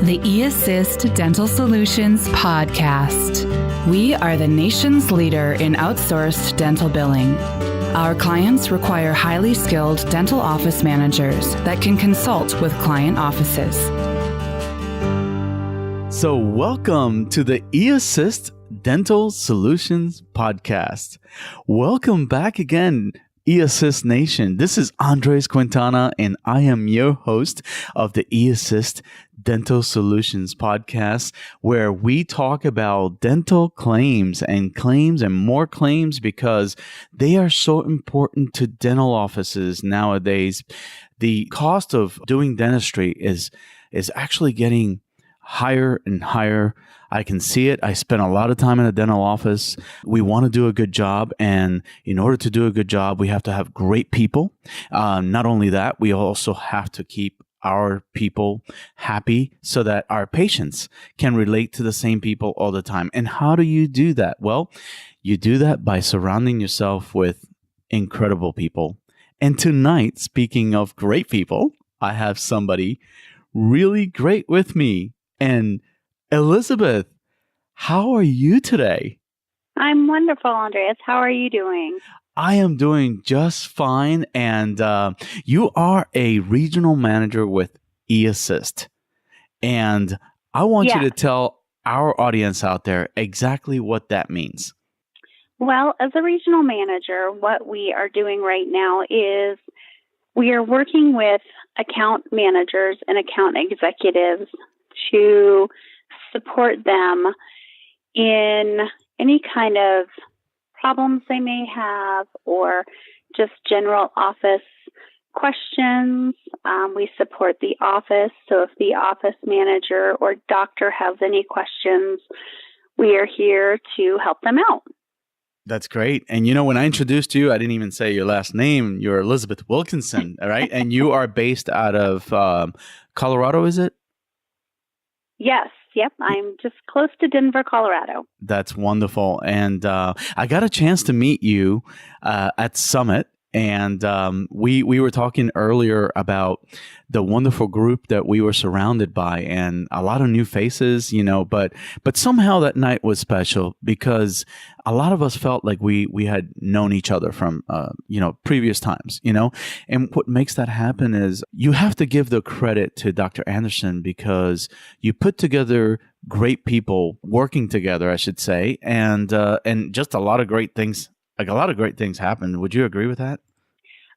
The EAssist Dental Solutions podcast. We are the nation's leader in outsourced dental billing. Our clients require highly skilled dental office managers that can consult with client offices. So welcome to the EAssist Dental Solutions podcast. Welcome back again, EAssist Nation. This is Andres Quintana, and I am your host of the EAssist Dental Solutions podcast, where we talk about dental claims and more claims because they are so important to dental offices nowadays. The cost of doing dentistry is actually getting higher and higher. I can see it. I spend a lot of time in a dental office. We want to do a good job. And in order to do a good job, we have to have great people. Not only that, we also have to keep our people happy so that our patients can relate to the same people all the time. And how do you do that? Well, you do that by surrounding yourself with incredible people. And tonight, speaking of great people, I have somebody really great with me. And Elizabeth, how are you today? I'm wonderful, Andreas. How are you doing? I am doing just fine. And you are a regional manager with EAssist. And I want you to tell our audience out there exactly what that means. Well, as a regional manager, what we are doing right now is we are working with account managers and account executives to support them in any kind of problems they may have or just general office questions. We support the office. So if the office manager or doctor has any questions, we are here to help them out. That's great. And you know, when I introduced you, I didn't even say your last name. You're Elizabeth Wilkinson, all right? And you are based out of Colorado, is it? Yes. Yep. I'm just close to Denver, Colorado. That's wonderful. And I got a chance to meet you at Summit. And we were talking earlier about the wonderful group that we were surrounded by and a lot of new faces, you know, but somehow that night was special because a lot of us felt like we had known each other from, previous times, you know, and what makes that happen is you have to give the credit to Dr. Anderson because you put together great people working together, I should say, and just a lot of great things. Like a lot of great things happened. Would you agree with that?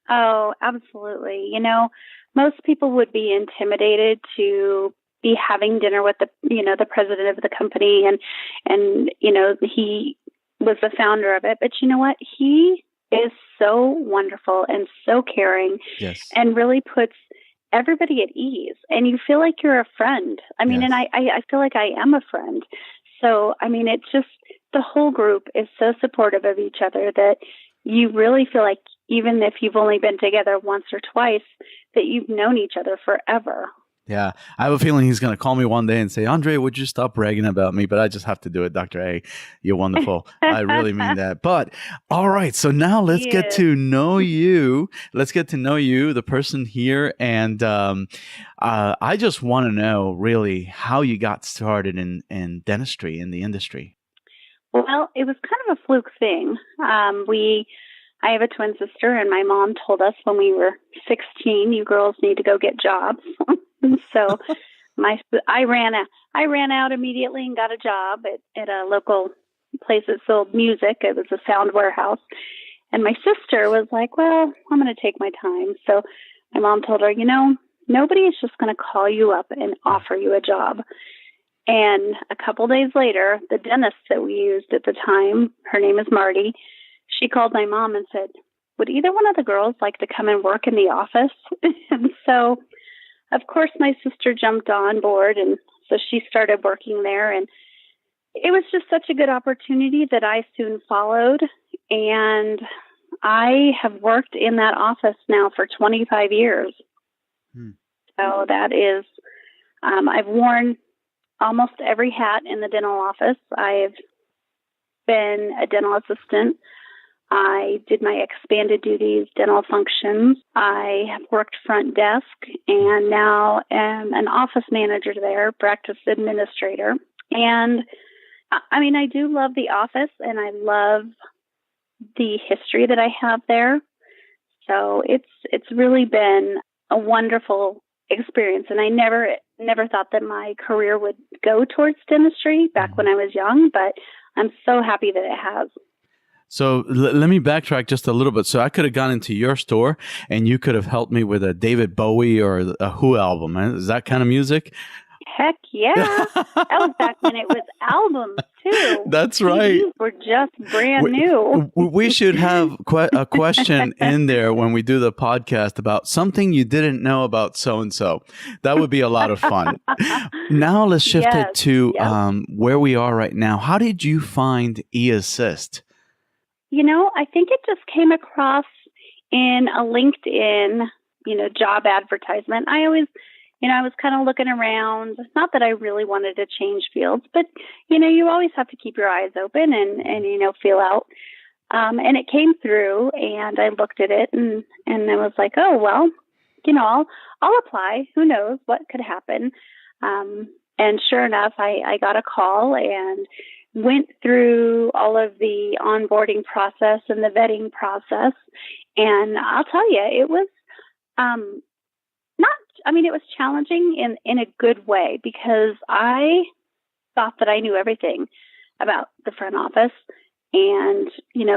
Oh, absolutely. You know, most people would be intimidated to be having dinner with the president of the company and he was the founder of it. But you know what? He is so wonderful and so caring. Yes. And really puts everybody at ease. And you feel like you're a friend. I mean, yes. And I feel like I am a friend. So, I mean, it's just the whole group is so supportive of each other that you really feel like even if you've only been together once or twice, that you've known each other forever. Yeah. I have a feeling he's going to call me one day and say, Andre, would you stop bragging about me? But I just have to do it, Dr. A. You're wonderful. I really mean that. But all right. So now let's get to know you. Let's get to know you, the person here. And I just want to know really how you got started in dentistry, in the industry. Well, it was kind of a fluke thing. I have a twin sister, and my mom told us when we were 16, you girls need to go get jobs. So I ran out immediately and got a job at a local place that sold music. It was a sound warehouse. And my sister was like, well, I'm going to take my time. So my mom told her, nobody is just going to call you up and offer you a job. And a couple days later, the dentist that we used at the time, her name is Marty, she called my mom and said, would either one of the girls like to come and work in the office? And so, of course, my sister jumped on board, and so she started working there. And it was just such a good opportunity that I soon followed. And I have worked in that office now for 25 years. So that is, I've worn almost every hat in the dental office. I've been a dental assistant. I did my expanded duties dental functions. I have worked front desk and now am an office manager there, practice administrator. And I mean, I do love the office and I love the history that I have there. So it's really been a wonderful experience. And I never thought that my career would go towards dentistry back when I was young, but I'm so happy that it has. So let me backtrack just a little bit. So I could have gone into your store and you could have helped me with a David Bowie or a Who album. Is that kind of music? Heck yeah. That was back when it was albums too. That's right. CDs were just brand new. We should have a question in there when we do the podcast about something you didn't know about so-and-so. That would be a lot of fun. Now let's shift it to where we are right now. How did you find EAssist? You know, I think it just came across in a LinkedIn, job advertisement. I was kind of looking around. Not that I really wanted to change fields, but, you always have to keep your eyes open and feel out. And it came through and I looked at it and I was like, oh, well, I'll apply. Who knows what could happen? And sure enough, I got a call and went through all of the onboarding process and the vetting process. And I'll tell you, it was, it was challenging in a good way because I thought that I knew everything about the front office. And,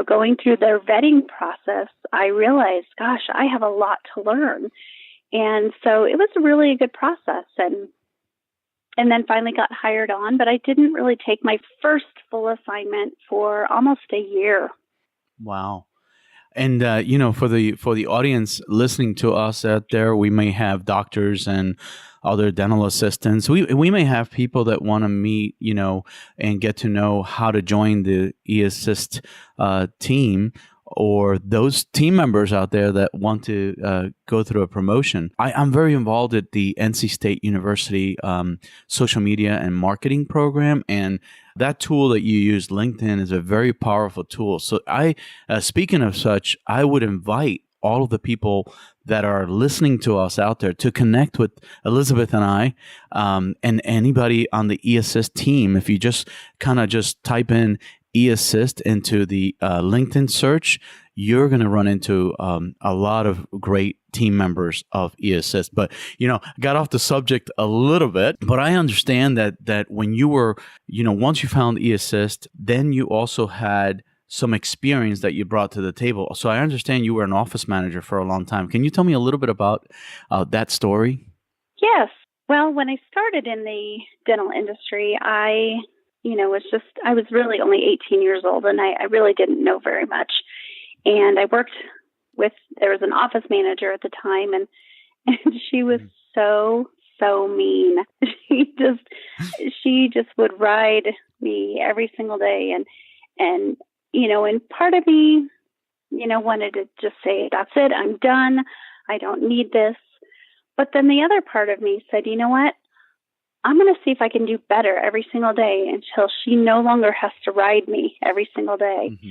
going through their vetting process, I realized, gosh, I have a lot to learn. And so it was really a good process. And then finally got hired on, but I didn't really take my first full assignment for almost a year. Wow. And, for the audience listening to us out there, we may have doctors and other dental assistants. We may have people that want to meet, and get to know how to join the EAssist team, or those team members out there that want to go through a promotion. I'm very involved at the NC State University social media and marketing program, and that tool that you use, LinkedIn, is a very powerful tool. So speaking of such, I would invite all of the people that are listening to us out there to connect with Elizabeth and I, and anybody on the EAssist team. If you just type in EAssist into the LinkedIn search, you're going to run into a lot of great team members of EAssist. But, got off the subject a little bit, but I understand that when you were, once you found EAssist, then you also had some experience that you brought to the table. So I understand you were an office manager for a long time. Can you tell me a little bit about that story? Yes. Well, when I started in the dental industry, I was really only 18 years old and I really didn't know very much. And I worked there was an office manager at the time and she was so mean. She just would ride me every single day. And part of me, wanted to just say, that's it, I'm done. I don't need this. But then the other part of me said, you know what? I'm going to see if I can do better every single day until she no longer has to ride me every single day. Mm-hmm.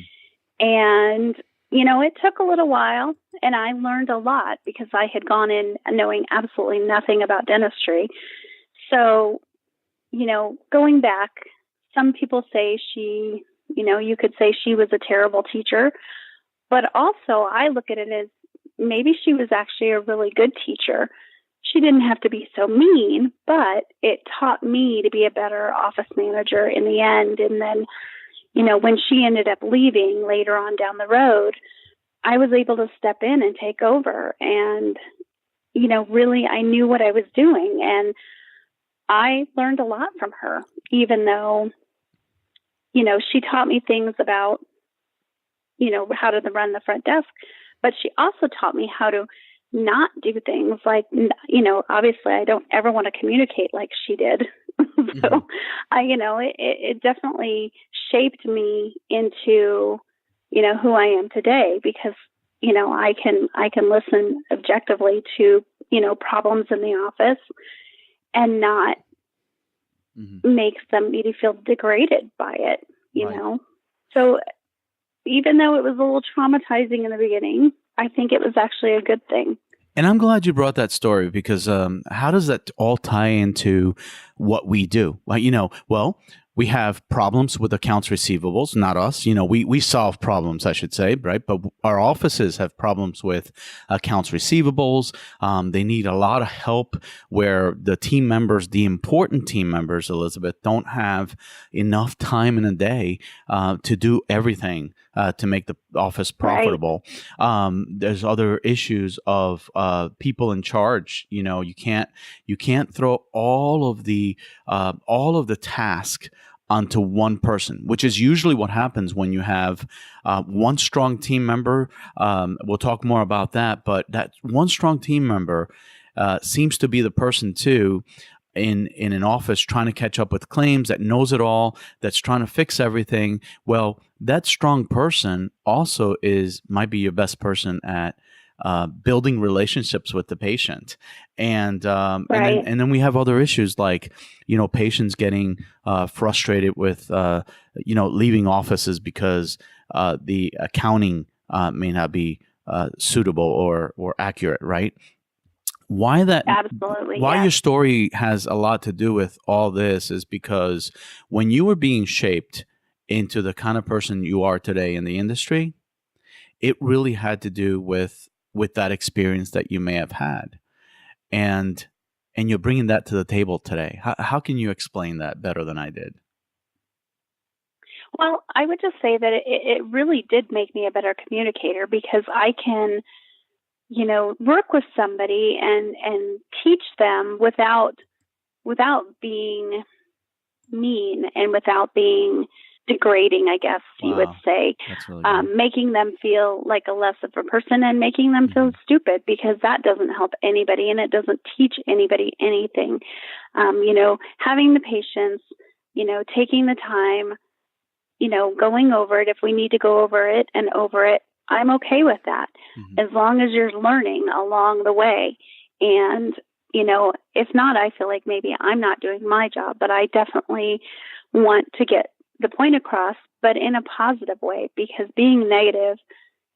And, it took a little while and I learned a lot because I had gone in knowing absolutely nothing about dentistry. So, going back, some people say you could say she was a terrible teacher, but also I look at it as maybe she was actually a really good teacher. She didn't have to be so mean, but it taught me to be a better office manager in the end. And then, when she ended up leaving later on down the road, I was able to step in and take over. And, really I knew what I was doing. And I learned a lot from her, even though, she taught me things about, how to run the front desk, but she also taught me how to not do things like, obviously I don't ever want to communicate like she did. So it definitely shaped me into, who I am today because, I can listen objectively to, problems in the office and not make somebody feel degraded by it, you know? So, even though it was a little traumatizing in the beginning, I think it was actually a good thing. And I'm glad you brought that story because how does that all tie into what we do? Like, we have problems with accounts receivables, not us. We solve problems, I should say, right? But our offices have problems with accounts receivables. They need a lot of help where the team members, the important team members, Elizabeth, don't have enough time in a day to do everything to make the office profitable. Right. There's other issues of people in charge. You can't throw all of the task onto one person, which is usually what happens when you have one strong team member. We'll talk more about that, but that one strong team member seems to be the person too in an office trying to catch up with claims, that knows it all, that's trying to fix everything. Well, that strong person also might be your best person at building relationships with the patient. And and then we have other issues like, patients getting frustrated with, leaving offices because the accounting may not be suitable or accurate, right? Absolutely, why yes. Your story has a lot to do with all this is because when you were being shaped into the kind of person you are today in the industry, it really had to do with that experience that you may have had. And you're bringing that to the table today. How can you explain that better than I did? Well, I would just say that it really did make me a better communicator because I can, work with somebody and teach them without being mean and without being degrading, I guess you would say, really making them feel like a less of a person and making them feel stupid, because that doesn't help anybody and it doesn't teach anybody anything. Having the patience, taking the time, going over it if we need to go over it, I'm okay with that as long as you're learning along the way. And, if not, I feel like maybe I'm not doing my job, but I definitely want to get the point across, but in a positive way, because being negative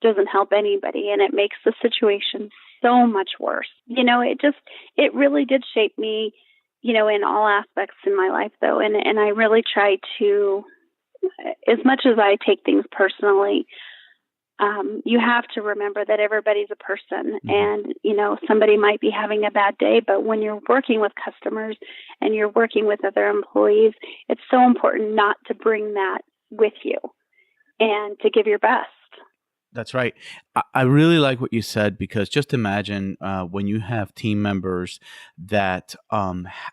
doesn't help anybody and it makes the situation so much worse. It really did shape me, in all aspects in my life though. And I really try to, as much as I take things personally, you have to remember that everybody's a person and, somebody might be having a bad day, but when you're working with customers and you're working with other employees, it's so important not to bring that with you and to give your best. That's right. I really like what you said, because just imagine when you have team members that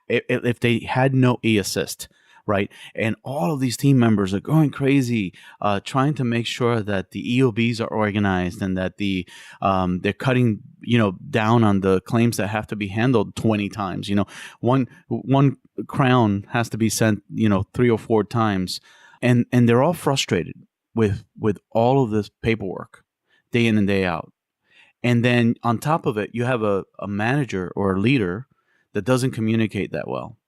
if they had no EAssist, right? And all of these team members are going crazy, trying to make sure that the EOBs are organized and that they're cutting, down on the claims that have to be handled 20 times. One crown has to be sent, 3 or 4 times, and they're all frustrated with all of this paperwork day in and day out. And then on top of it, you have a manager or a leader that doesn't communicate that well.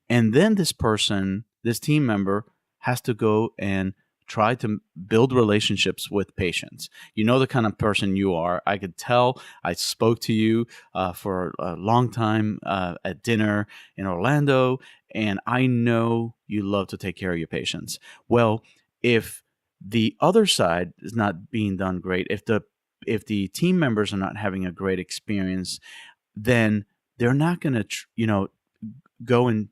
And then this team member has to go and try to build relationships with patients. You know the kind of person you are. I could tell. I spoke to you for a long time at dinner in Orlando, and I know you love to take care of your patients. Well, if the other side is not being done great, if the team members are not having a great experience, then they're not going to, go and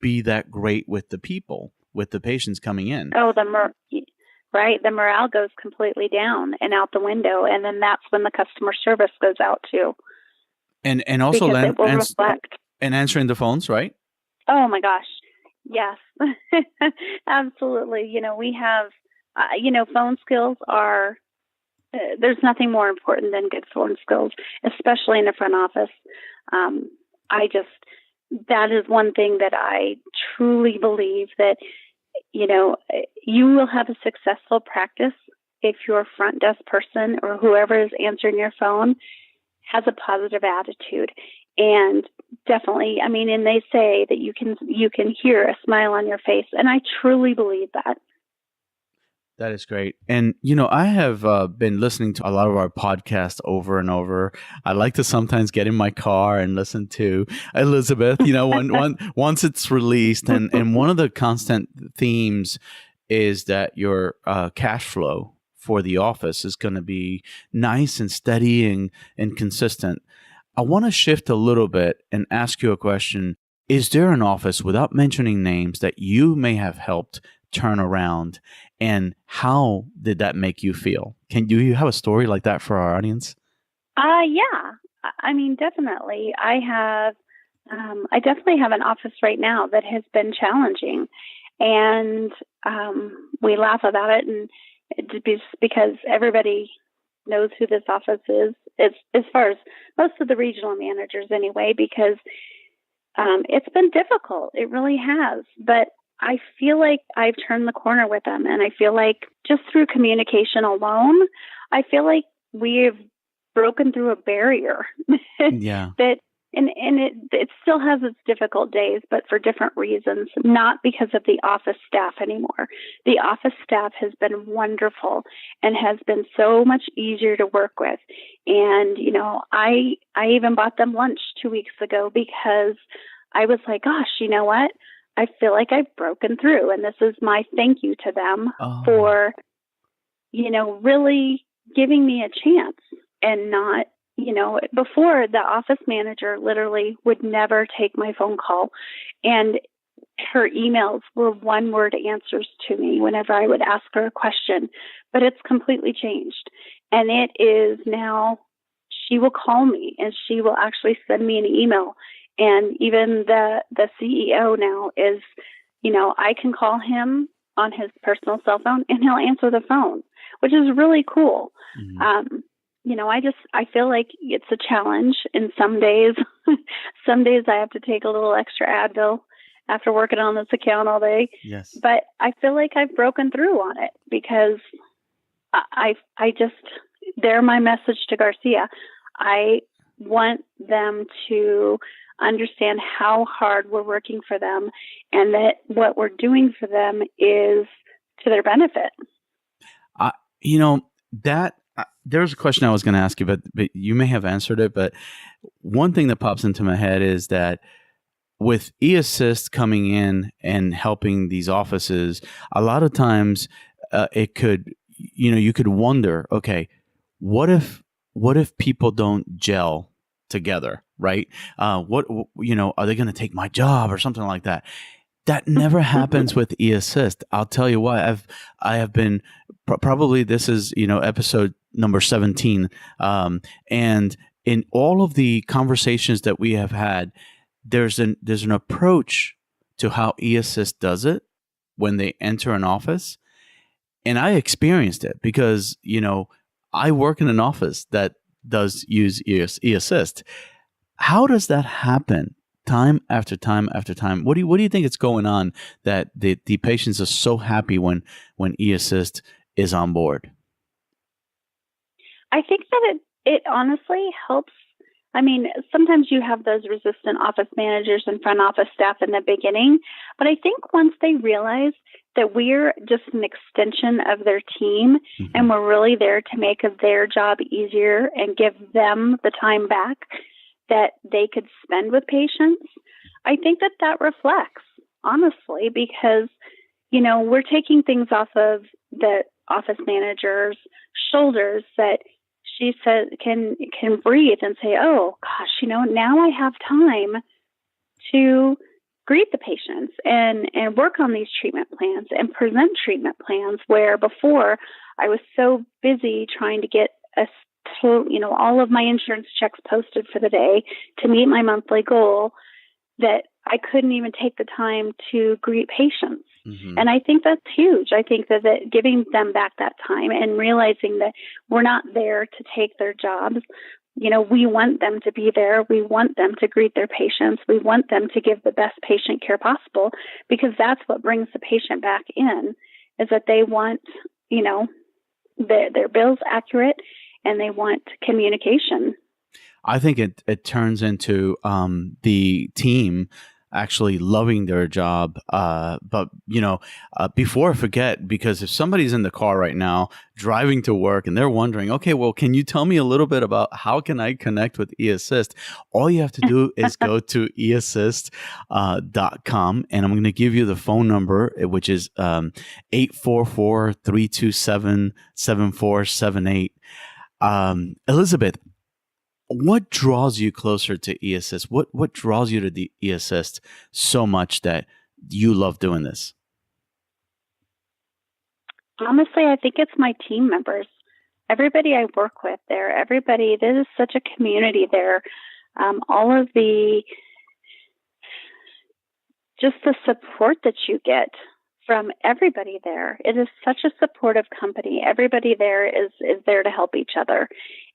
be that great with the people, with the patients coming in. Oh, right. The morale goes completely down and out the window. And then that's when the customer service goes out too. And also reflect. And answering the phones, right? Oh my gosh. Yes, absolutely. We have, phone skills are, there's nothing more important than good phone skills, especially in the front office. That is one thing that I truly believe that, you will have a successful practice if your front desk person or whoever is answering your phone has a positive attitude. And definitely, and they say that you can hear a smile on your face. And I truly believe that. That is great. And, I have been listening to a lot of our podcasts over and over. I like to sometimes get in my car and listen to Elizabeth, once it's released. And one of the constant themes is that your cash flow for the office is going to be nice and steady and consistent. I want to shift a little bit and ask you a question. Is there an office, without mentioning names, that you may have helped turn around, and how did that make you feel? Do you have a story like that for our audience? Yeah. I mean, definitely. I definitely have an office right now that has been challenging, and we laugh about it, and it's because everybody knows who this office is. It's as far as most of the regional managers anyway, because it's been difficult. It really has, but I feel like I've turned the corner with them, and I feel like just through communication alone, I feel like we've broken through a barrier. Yeah. And it still has its difficult days, but for different reasons, not because of the office staff anymore. The office staff has been wonderful and has been so much easier to work with. And, I even bought them lunch 2 weeks ago because I was like, gosh, you know what? I feel like I've broken through, and this is my thank you to them for, really giving me a chance and not, before the office manager literally would never take my phone call, and her emails were one-word answers to me whenever I would ask her a question, but it's completely changed. And it is now, she will call me and she will actually send me an email. And even the CEO now is, I can call him on his personal cell phone and he'll answer the phone, which is really cool. Mm-hmm. I feel like it's a challenge. And some days I have to take a little extra Advil after working on this account all day. Yes. But I feel like I've broken through on it because they're my message to Garcia. I want them to understand how hard we're working for them, and that what we're doing for them is to their benefit. There's a question I was going to ask you, but you may have answered it. But one thing that pops into my head is that with EAssist coming in and helping these offices, a lot of times it could, you could wonder, okay, what if people don't gel together, right? Are they going to take my job or something like that? That never happens with EAssist. I'll tell you why. I have been probably, this is episode number 17, and in all of the conversations that we have had, there's an approach to how EAssist does it when they enter an office, and I experienced it because I work in an office that does use EAssist. How does that happen time after time after time? What do you think is going on that the patients are so happy when EAssist is on board? I think that it honestly helps. I mean, sometimes you have those resistant office managers and front office staff in the beginning, but I think once they realize that we're just an extension of their team, mm-hmm. and we're really there to make their job easier and give them the time back that they could spend with patients, I think that reflects, honestly, because, we're taking things off of the office manager's shoulders that she said can breathe and say, oh gosh, now I have time to greet the patients and work on these treatment plans and present treatment plans, where before I was so busy trying to get all of my insurance checks posted for the day to meet my monthly goal that I couldn't even take the time to greet patients. Mm-hmm. And I think that's huge. I think that giving them back that time and realizing that we're not there to take their jobs. We want them to be there. We want them to greet their patients. We want them to give the best patient care possible, because that's what brings the patient back in, is that they want, their bills accurate, and they want communication. I think it turns into the team actually loving their job. But, before I forget, because if somebody's in the car right now driving to work and they're wondering, okay, well, can you tell me a little bit about how can I connect with EAssist? All you have to do is go to EAssist.com, and I'm going to give you the phone number, which is 844-327-7478. Elizabeth, what draws you closer to EAssist? What draws you to the EAssist so much that you love doing this? Honestly, I think it's my team members. Everybody I work with there, there is such a community there. All of just the support that you get from everybody there. It is such a supportive company. Everybody there is there to help each other.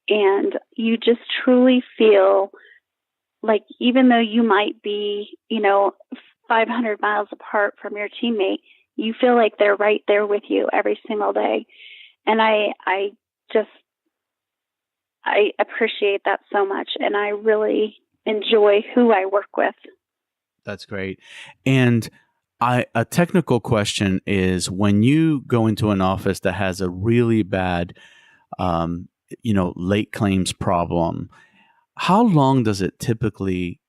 And you just truly feel like even though you might be, 500 miles apart from your teammate, you feel like they're right there with you every single day. And I appreciate that so much. And I really enjoy who I work with. That's great. And a technical question is, when you go into an office that has a really bad, late claims problem, how long does it typically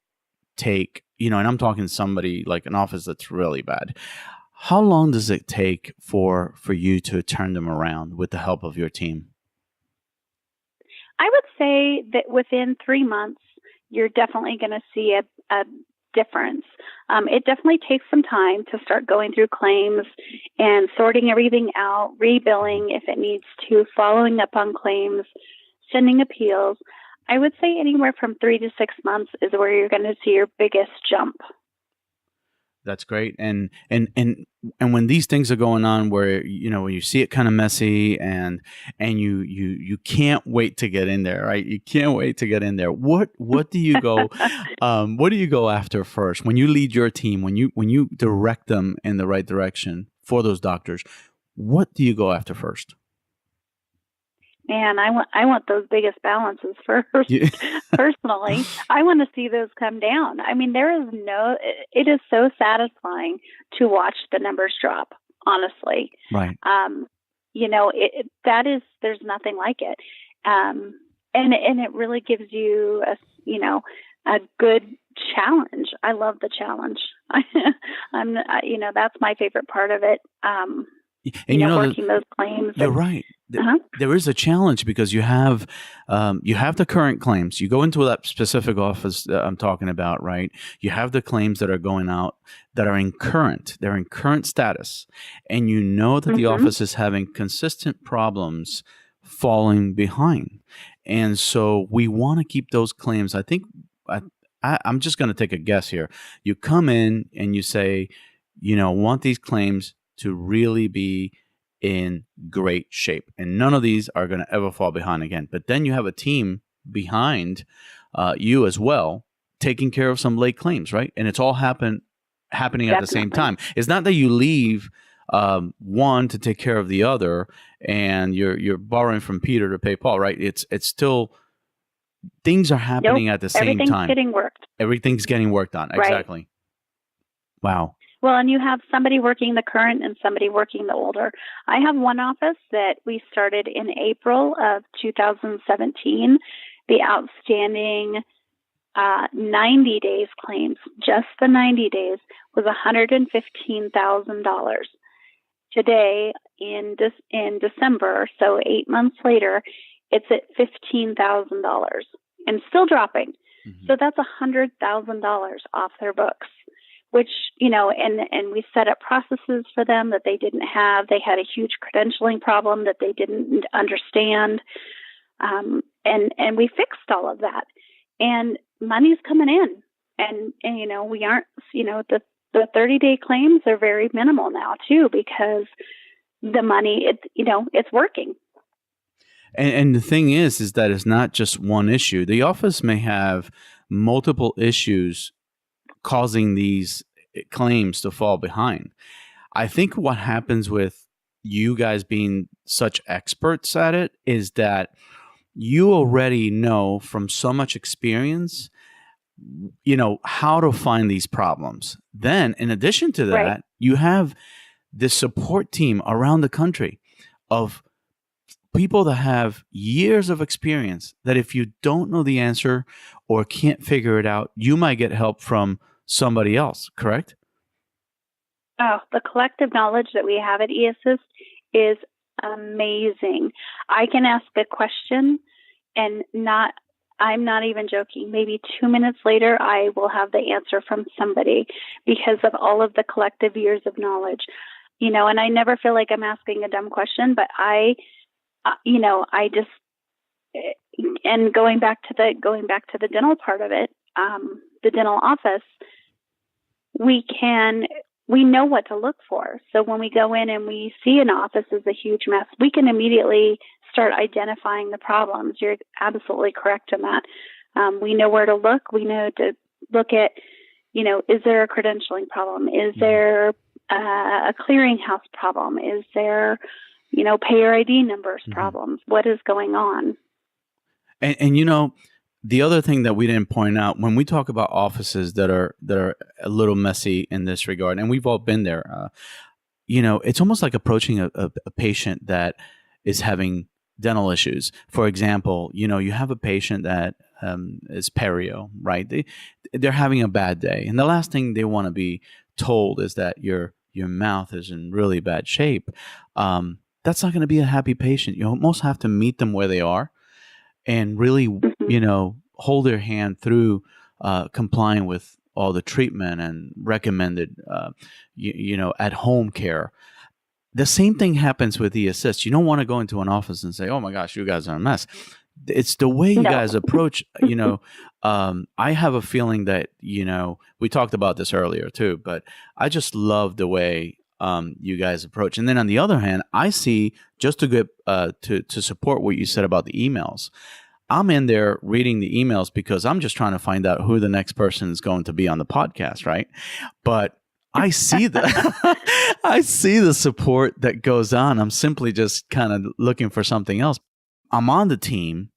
take, and I'm talking somebody like an office that's really bad. How long does it take for you to turn them around with the help of your team? I would say that within 3 months, you're definitely going to see a difference. It definitely takes some time to start going through claims and sorting everything out, rebilling if it needs to, following up on claims, sending appeals. I would say anywhere from 3 to 6 months is where you're going to see your biggest jump. That's great. And when these things are going on where, when you see it kind of messy and you can't wait to get in there, right? You can't wait to get in there. What do you go, what do you go after first? When you lead your team, when you direct them in the right direction for those doctors, what do you go after first? Man, I want those biggest balances first. Yeah. Personally, I want to see those come down. I mean, it is so satisfying to watch the numbers drop, honestly. Right. There's nothing like it. And it really gives you a good challenge. I love the challenge. That's my favorite part of it. And working those claims. You're right. There is a challenge because you have the current claims. You go into that specific office I'm talking about, right? You have the claims that are going out that are in current. They're in current status, and you know that the office is having consistent problems falling behind, and so we want to keep those claims. I think I'm just going to take a guess here. You come in and you say, want these claims to really be in great shape. And none of these are going to ever fall behind again. But then you have a team behind you as well, taking care of some late claims, right? And it's all happening Definitely. At the same time. It's not that you leave one to take care of the other and you're borrowing from Peter to pay Paul, right? It's still, things are happening at the same time. Everything's getting worked on. Right. Exactly. Wow. Well, and you have somebody working the current and somebody working the older. I have one office that we started in April of 2017. The outstanding 90 days claims, just the 90 days, was $115,000. Today, in December, so 8 months later, it's at $15,000 and still dropping. Mm-hmm. So that's $100,000 off their books. Which, and we set up processes for them that they didn't have. They had a huge credentialing problem that they didn't understand. And we fixed all of that. And money's coming in. And we aren't, the 30-day claims are very minimal now, too, because the money, it's working. And the thing is that it's not just one issue. The office may have multiple issues causing these claims to fall behind. I think what happens with you guys being such experts at it is that you already know from so much experience how to find these problems. Then, in addition to that, Right. you have this support team around the country of people that have years of experience that if you don't know the answer or can't figure it out, you might get help from somebody else, correct? Oh, the collective knowledge that we have at EAssist is amazing. I can ask a question and I'm not even joking. Maybe 2 minutes later, I will have the answer from somebody because of all of the collective years of knowledge. And I never feel like I'm asking a dumb question, but I just, and going back to the dental part of it, the dental office, we know what to look for. So when we go in and we see an office is a huge mess, we can immediately start identifying the problems. You're absolutely correct in that. We know where to look. We know to look at, is there a credentialing problem? Is there a clearinghouse problem? Is there, payer ID numbers problems? What is going on? And the other thing that we didn't point out when we talk about offices that are a little messy in this regard, and we've all been there, it's almost like approaching a patient that is having dental issues. For example, you have a patient that is perio, right? They're having a bad day, and the last thing they want to be told is that your mouth is in really bad shape. That's not going to be a happy patient. You almost have to meet them where they are and really, hold their hand through complying with all the treatment and recommended, at-home care. The same thing happens with EAssist. You don't want to go into an office and say, "Oh my gosh, you guys are a mess." It's the way you guys approach. I have a feeling that we talked about this earlier too, but I just love the way you guys approach. And then on the other hand, I see, just to get to support what you said about the emails, I'm in there reading the emails because I'm just trying to find out who the next person is going to be on the podcast, right? But I see I see the support that goes on. I'm simply just kind of looking for something else. I'm on the team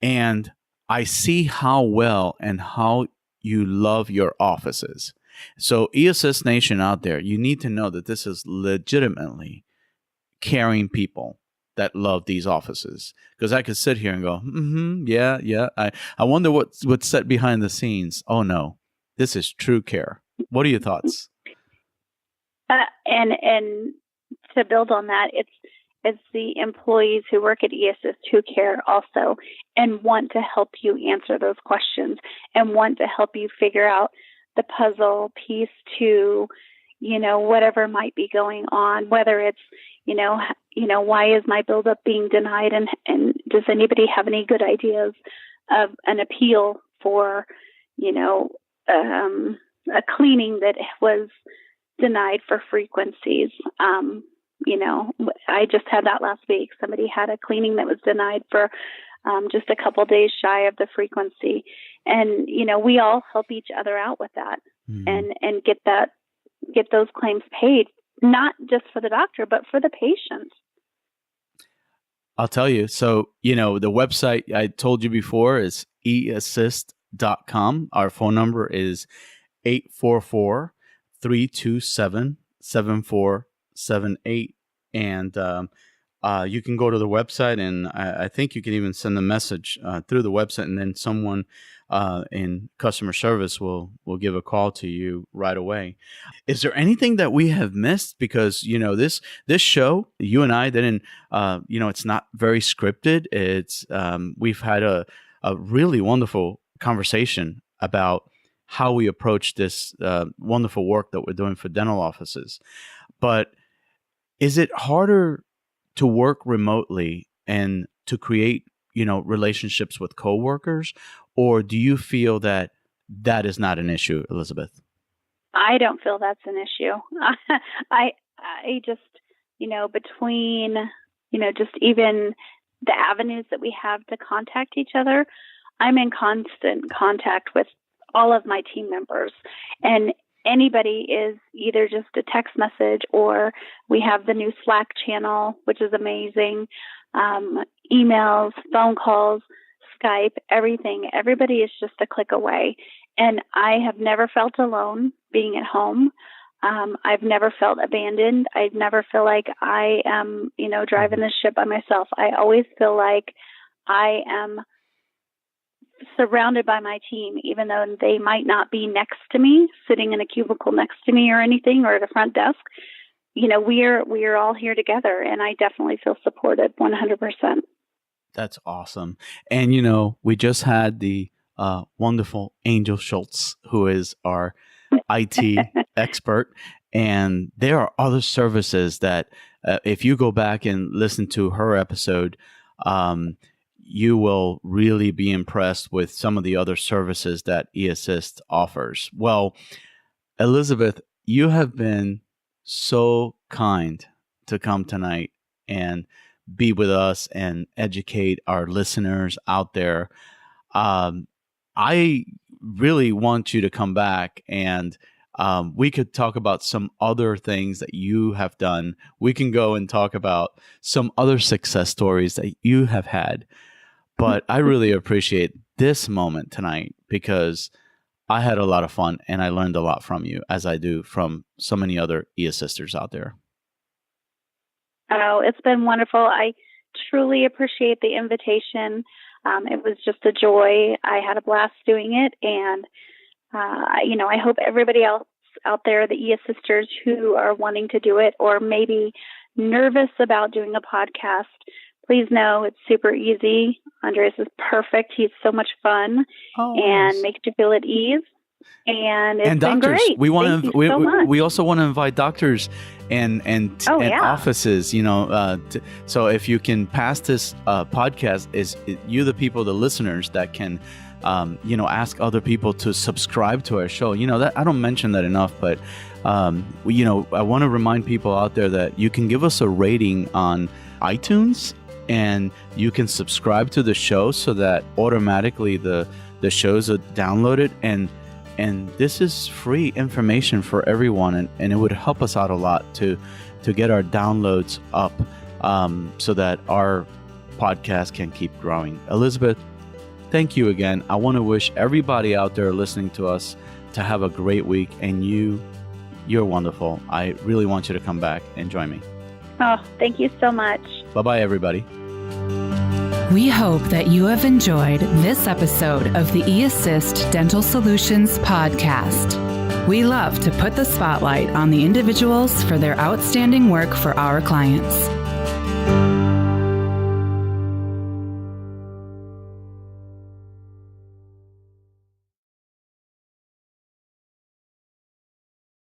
and I see how well and how you love your offices. So EAssist Nation out there, you need to know that this is legitimately caring people that love these offices. Because I could sit here and go, yeah. I wonder what's set behind the scenes. Oh no, this is true care. What are your thoughts? And to build on that, it's the employees who work at EAssist who care also and want to help you answer those questions and want to help you figure out the puzzle piece to, whatever might be going on, whether it's, why is my buildup being denied? And does anybody have any good ideas of an appeal for, a cleaning that was denied for frequencies? I just had that last week. Somebody had a cleaning that was denied for just a couple days shy of the frequency. And, we all help each other out with that and get those claims paid, not just for the doctor, but for the patient. I'll tell you. So, the website I told you before is EAssist.com. Our phone number is 844-327-7478. And you can go to the website, and I think you can even send a message through the website, and then someone in customer service will give a call to you right away. Is there anything that we have missed? Because this show, you and I didn't. It's not very scripted. It's we've had a really wonderful conversation about how we approach this wonderful work that we're doing for dental offices. But is it harder to work remotely and to create, relationships with coworkers, or do you feel that is not an issue, Elizabeth? I don't feel that's an issue. I just, between, just even the avenues that we have to contact each other, I'm in constant contact with all of my team members, and anybody is either just a text message, or we have the new Slack channel, which is amazing, emails, phone calls, Skype, everything. Everybody is just a click away. And I have never felt alone being at home. I've never felt abandoned. I never feel like I am, driving the ship by myself. I always feel like I am surrounded by my team, even though they might not be next to me, sitting in a cubicle next to me or anything, or at a front desk. We are all here together, and I definitely feel supported 100%. That's awesome. And, we just had the wonderful Angel Schultz, who is our IT expert. And there are other services that if you go back and listen to her episode, you will really be impressed with some of the other services that EAssist offers. Well, Elizabeth, you have been so kind to come tonight and be with us and educate our listeners out there. I really want you to come back, and we could talk about some other things that you have done. We can go and talk about some other success stories that you have had. But I really appreciate this moment tonight because I had a lot of fun and I learned a lot from you, as I do from so many other EAssisters out there. Oh, it's been wonderful. I truly appreciate the invitation. It was just a joy. I had a blast doing it. And, I hope everybody else out there, the EAssisters who are wanting to do it or maybe nervous about doing a podcast, please know it's super easy. Andres is perfect. He's so much fun and makes you feel at ease. And it's been great. We also want to invite doctors and offices. So if you can pass this podcast, you the people, the listeners that can, ask other people to subscribe to our show. That I don't mention that enough, but I want to remind people out there that you can give us a rating on iTunes. And you can subscribe to the show so that automatically the shows are downloaded. And this is free information for everyone. And it would help us out a lot to get our downloads up so that our podcast can keep growing. Elizabeth, thank you again. I want to wish everybody out there listening to us to have a great week. And you're wonderful. I really want you to come back and join me. Oh, thank you so much. Bye-bye, everybody. We hope that you have enjoyed this episode of the EAssist Dental Solutions podcast. We love to put the spotlight on the individuals for their outstanding work for our clients.